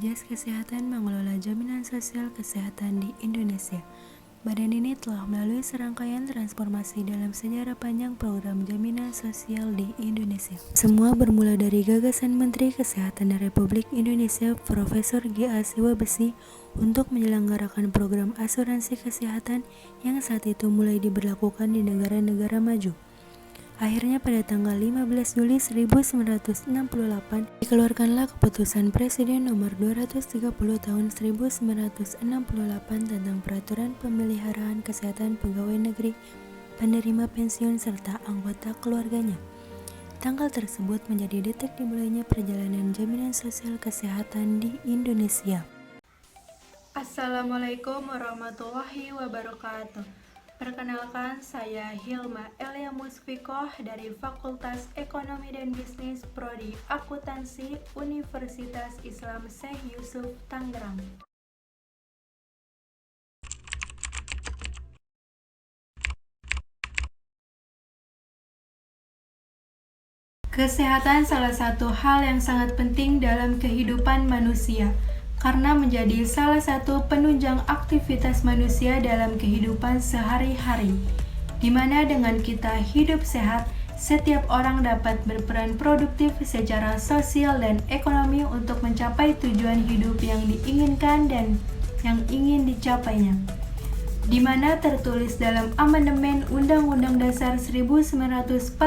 BPJS Kesehatan mengelola jaminan sosial kesehatan di Indonesia. Badan ini telah melalui serangkaian transformasi dalam sejarah panjang program jaminan sosial di Indonesia. Semua bermula dari gagasan Menteri Kesehatan Republik Indonesia Profesor G.A. Siwabesi untuk menyelenggarakan program asuransi kesehatan yang saat itu mulai diberlakukan di negara-negara maju. Akhirnya pada tanggal 15 Juli 1968 dikeluarkanlah keputusan Presiden nomor 230 tahun 1968 tentang peraturan pemeliharaan kesehatan pegawai negeri, penerima pensiun serta anggota keluarganya. Tanggal tersebut menjadi detik dimulainya perjalanan jaminan sosial kesehatan di Indonesia. Assalamualaikum warahmatullahi wabarakatuh. Perkenalkan, saya Hilma Elia Musfikoh dari Fakultas Ekonomi dan Bisnis Prodi Akuntansi Universitas Islam Syekh Yusuf Tangerang. Kesehatan salah satu hal yang sangat penting dalam kehidupan manusia, karena menjadi salah satu penunjang aktivitas manusia dalam kehidupan sehari-hari, di mana dengan kita hidup sehat, setiap orang dapat berperan produktif secara sosial dan ekonomi untuk mencapai tujuan hidup yang diinginkan dan yang ingin dicapainya, di mana tertulis dalam Amandemen Undang-Undang Dasar 1945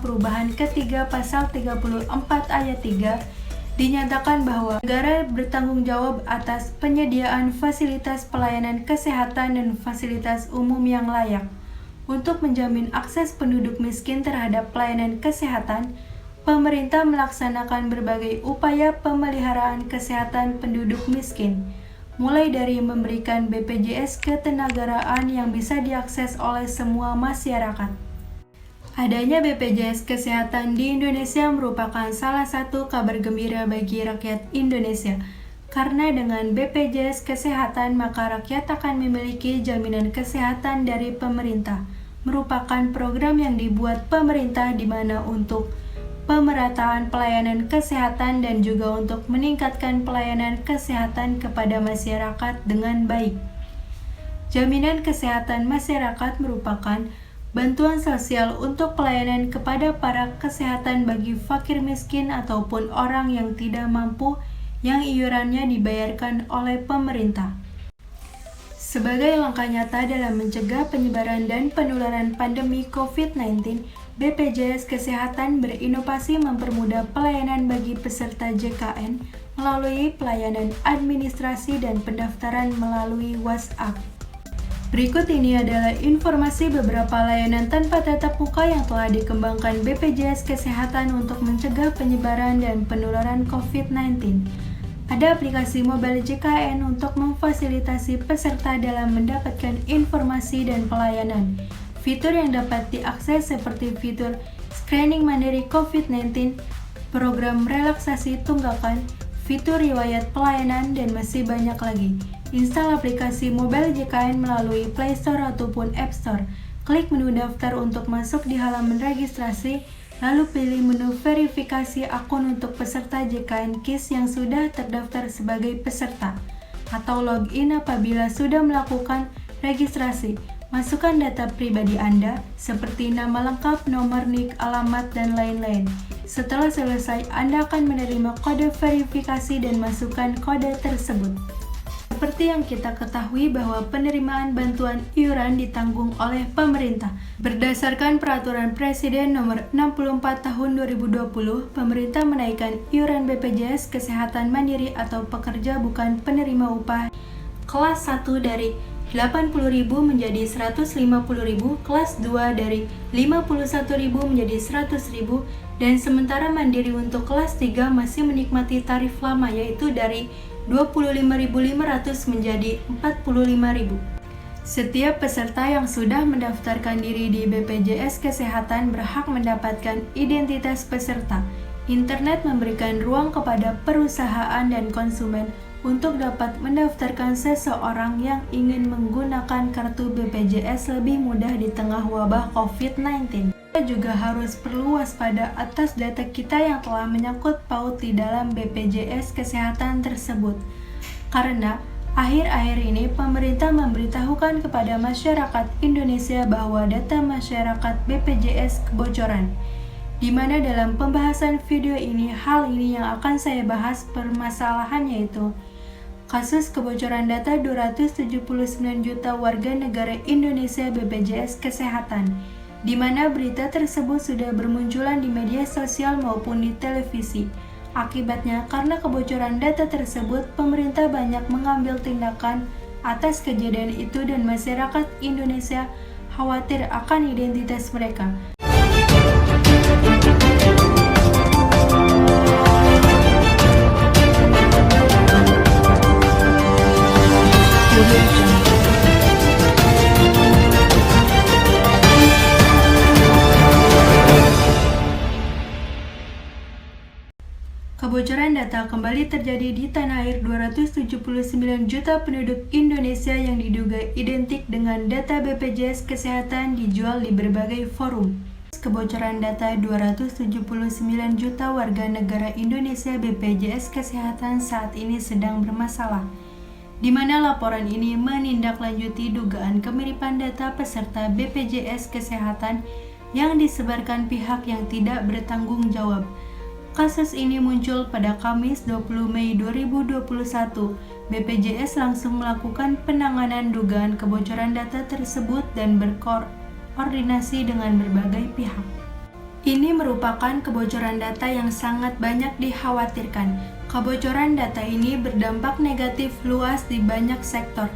perubahan ketiga pasal 34 ayat 3 dinyatakan bahwa negara bertanggung jawab atas penyediaan fasilitas pelayanan kesehatan dan fasilitas umum yang layak. Untuk menjamin akses penduduk miskin terhadap pelayanan kesehatan, pemerintah melaksanakan berbagai upaya pemeliharaan kesehatan penduduk miskin, mulai dari memberikan BPJS ketenagaraan yang bisa diakses oleh semua masyarakat. Adanya BPJS Kesehatan di Indonesia merupakan salah satu kabar gembira bagi rakyat Indonesia, karena dengan BPJS Kesehatan maka rakyat akan memiliki jaminan kesehatan dari pemerintah, merupakan program yang dibuat pemerintah di mana untuk pemerataan pelayanan kesehatan dan juga untuk meningkatkan pelayanan kesehatan kepada masyarakat dengan baik. Jaminan kesehatan masyarakat merupakan bantuan sosial untuk pelayanan kepada para kesehatan bagi fakir miskin ataupun orang yang tidak mampu yang iurannya dibayarkan oleh pemerintah. Sebagai langkah nyata dalam mencegah penyebaran dan penularan pandemi COVID-19, BPJS Kesehatan berinovasi mempermudah pelayanan bagi peserta JKN melalui pelayanan administrasi dan pendaftaran melalui WhatsApp. Berikut ini adalah informasi beberapa layanan tanpa tatap muka yang telah dikembangkan BPJS Kesehatan untuk mencegah penyebaran dan penularan COVID-19. Ada aplikasi mobile JKN untuk memfasilitasi peserta dalam mendapatkan informasi dan pelayanan. Fitur yang dapat diakses seperti fitur screening mandiri COVID-19, program relaksasi tunggakan, fitur riwayat pelayanan, dan masih banyak lagi. Install aplikasi mobile JKN melalui Play Store ataupun App Store. Klik menu daftar untuk masuk di halaman registrasi, lalu pilih menu verifikasi akun untuk peserta JKN KIS yang sudah terdaftar sebagai peserta, atau login apabila sudah melakukan registrasi. Masukkan data pribadi Anda, seperti nama lengkap, nomor NIK, alamat, dan lain-lain. Setelah selesai, Anda akan menerima kode verifikasi dan masukkan kode tersebut. Seperti yang kita ketahui bahwa penerimaan bantuan iuran ditanggung oleh pemerintah. Berdasarkan Peraturan Presiden Nomor 64 Tahun 2020, pemerintah menaikkan iuran BPJS Kesehatan Mandiri atau pekerja bukan penerima upah kelas 1 dari 80.000 menjadi 150.000, kelas 2 dari 51.000 menjadi 100.000, dan sementara mandiri untuk kelas 3 masih menikmati tarif lama yaitu dari 25.500 menjadi 45.000. Setiap peserta yang sudah mendaftarkan diri di BPJS Kesehatan berhak mendapatkan identitas peserta. Internet memberikan ruang kepada perusahaan dan konsumen untuk dapat mendaftarkan seseorang yang ingin menggunakan kartu BPJS lebih mudah di tengah wabah COVID-19. Kita juga harus perlu waspada atas data kita yang telah menyangkut paut di dalam BPJS Kesehatan tersebut. Karena akhir-akhir ini pemerintah memberitahukan kepada masyarakat Indonesia bahwa data masyarakat BPJS kebocoran. Di mana dalam pembahasan video ini, hal ini yang akan saya bahas permasalahannya yaitu kasus kebocoran data 279 juta warga negara Indonesia BPJS Kesehatan, di mana berita tersebut sudah bermunculan di media sosial maupun di televisi. Akibatnya, karena kebocoran data tersebut, pemerintah banyak mengambil tindakan atas kejadian itu dan masyarakat Indonesia khawatir akan identitas mereka. Kebocoran data kembali terjadi di tanah air 279 juta penduduk Indonesia yang diduga identik dengan data BPJS Kesehatan dijual di berbagai forum. Kebocoran data 279 juta warga negara Indonesia BPJS Kesehatan saat ini sedang bermasalah, di mana laporan ini menindaklanjuti dugaan kemiripan data peserta BPJS Kesehatan yang disebarkan pihak yang tidak bertanggung jawab. Kasus ini muncul pada Kamis 20 Mei 2021. BPJS langsung melakukan penanganan dugaan kebocoran data tersebut dan berkoordinasi dengan berbagai pihak. Ini merupakan kebocoran data yang sangat banyak dikhawatirkan. Kebocoran data ini berdampak negatif luas di banyak sektor,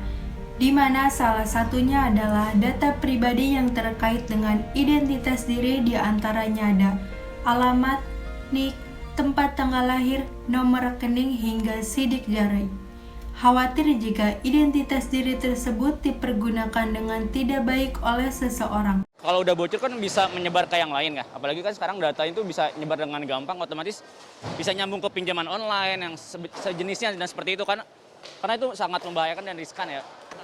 di mana salah satunya adalah data pribadi yang terkait dengan identitas diri, di antaranya ada alamat, NIK, tempat tanggal lahir, nomor rekening, hingga sidik jari. Khawatir jika identitas diri tersebut dipergunakan dengan tidak baik oleh seseorang. Kalau udah bocor kan bisa menyebar ke yang lain kan, apalagi kan sekarang data itu bisa nyebar dengan gampang, otomatis bisa nyambung ke pinjaman online yang sejenisnya dan seperti itu kan, karena itu sangat membahayakan dan riskan ya.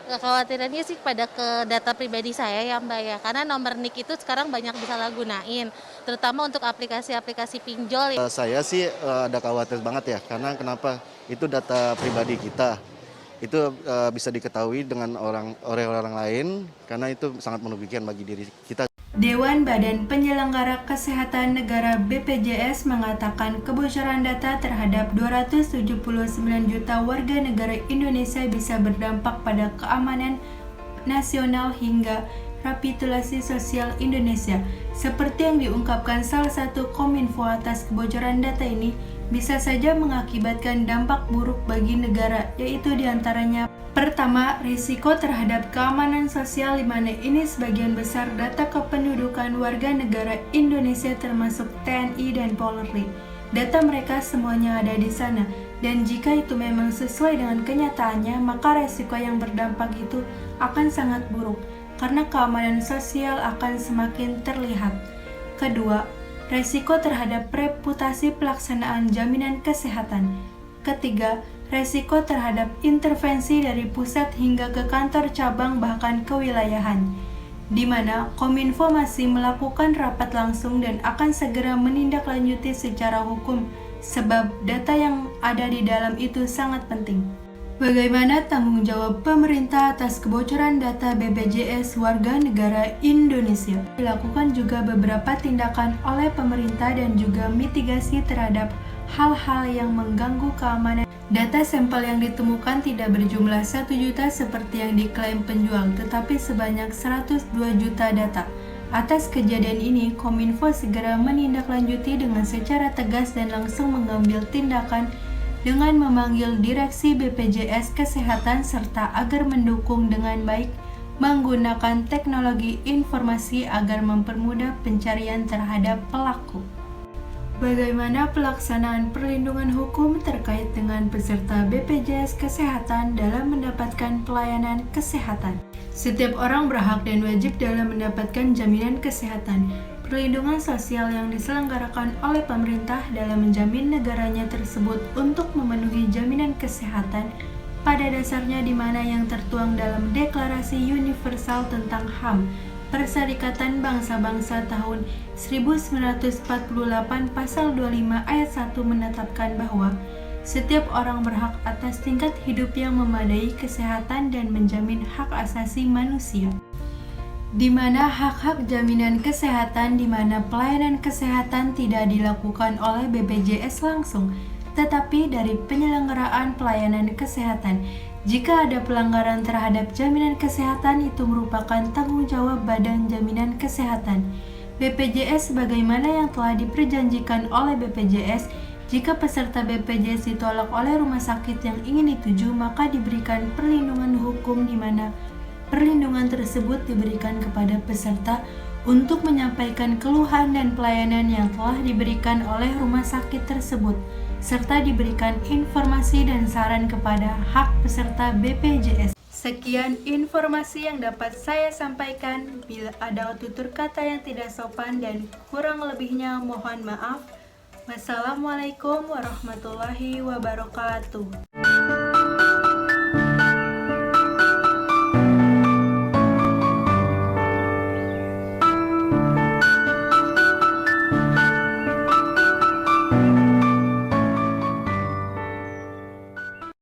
Kekhawatirannya sih pada ke data pribadi saya ya Mbak ya, karena nomor NIK itu sekarang banyak disalahgunain, terutama untuk aplikasi-aplikasi pinjol. Saya sih ada khawatir banget ya, karena kenapa? Itu data pribadi kita, itu bisa diketahui dengan orang lain, karena itu sangat merugikan bagi diri kita. Dewan Badan Penyelenggara Kesehatan Negara BPJS mengatakan kebocoran data terhadap 279 juta warga negara Indonesia bisa berdampak pada keamanan nasional hingga kapitulasi sosial Indonesia. Seperti yang diungkapkan salah satu kominfo atas kebocoran data ini, bisa saja mengakibatkan dampak buruk bagi negara, yaitu diantaranya pertama, risiko terhadap keamanan sosial, di mana ini sebagian besar data kependudukan warga negara Indonesia termasuk TNI dan Polri. Data mereka semuanya ada di sana, dan jika itu memang sesuai dengan kenyataannya, maka risiko yang berdampak itu akan sangat buruk, karena keamanan sosial akan semakin terlihat. Kedua, risiko terhadap reputasi pelaksanaan jaminan kesehatan. Ketiga, resiko terhadap intervensi dari pusat hingga ke kantor cabang bahkan kewilayahan, di mana Kominfo masih melakukan rapat langsung dan akan segera menindaklanjuti secara hukum sebab data yang ada di dalam itu sangat penting. Bagaimana tanggung jawab pemerintah atas kebocoran data BPJS warga negara Indonesia? Dilakukan juga beberapa tindakan oleh pemerintah dan juga mitigasi terhadap hal-hal yang mengganggu keamanan. Data sampel yang ditemukan tidak berjumlah 1 juta seperti yang diklaim penjual, tetapi sebanyak 102 juta data. Atas kejadian ini, Kominfo segera menindaklanjuti dengan secara tegas dan langsung mengambil tindakan dengan memanggil Direksi BPJS Kesehatan serta agar mendukung dengan baik menggunakan teknologi informasi agar mempermudah pencarian terhadap pelaku. Bagaimana pelaksanaan perlindungan hukum terkait dengan peserta BPJS Kesehatan dalam mendapatkan pelayanan kesehatan? Setiap orang berhak dan wajib dalam mendapatkan jaminan kesehatan. Perlindungan sosial yang diselenggarakan oleh pemerintah dalam menjamin negaranya tersebut untuk memenuhi jaminan kesehatan pada dasarnya di mana yang tertuang dalam Deklarasi Universal tentang HAM Perserikatan Bangsa-Bangsa tahun 1948 pasal 25 ayat 1 menetapkan bahwa setiap orang berhak atas tingkat hidup yang memadai, kesehatan, dan menjamin hak asasi manusia. Di mana hak-hak jaminan kesehatan, di mana pelayanan kesehatan tidak dilakukan oleh BPJS langsung, tetapi dari penyelenggaraan pelayanan kesehatan. Jika ada pelanggaran terhadap jaminan kesehatan, itu merupakan tanggung jawab Badan Jaminan Kesehatan BPJS sebagaimana yang telah diperjanjikan oleh BPJS. Jika peserta BPJS ditolak oleh rumah sakit yang ingin dituju, maka diberikan perlindungan hukum di mana perlindungan tersebut diberikan kepada peserta untuk menyampaikan keluhan dan pelayanan yang telah diberikan oleh rumah sakit tersebut, serta diberikan informasi dan saran kepada hak peserta BPJS. Sekian informasi yang dapat saya sampaikan. Bila ada tutur kata yang tidak sopan dan kurang lebihnya mohon maaf. Wassalamualaikum warahmatullahi wabarakatuh.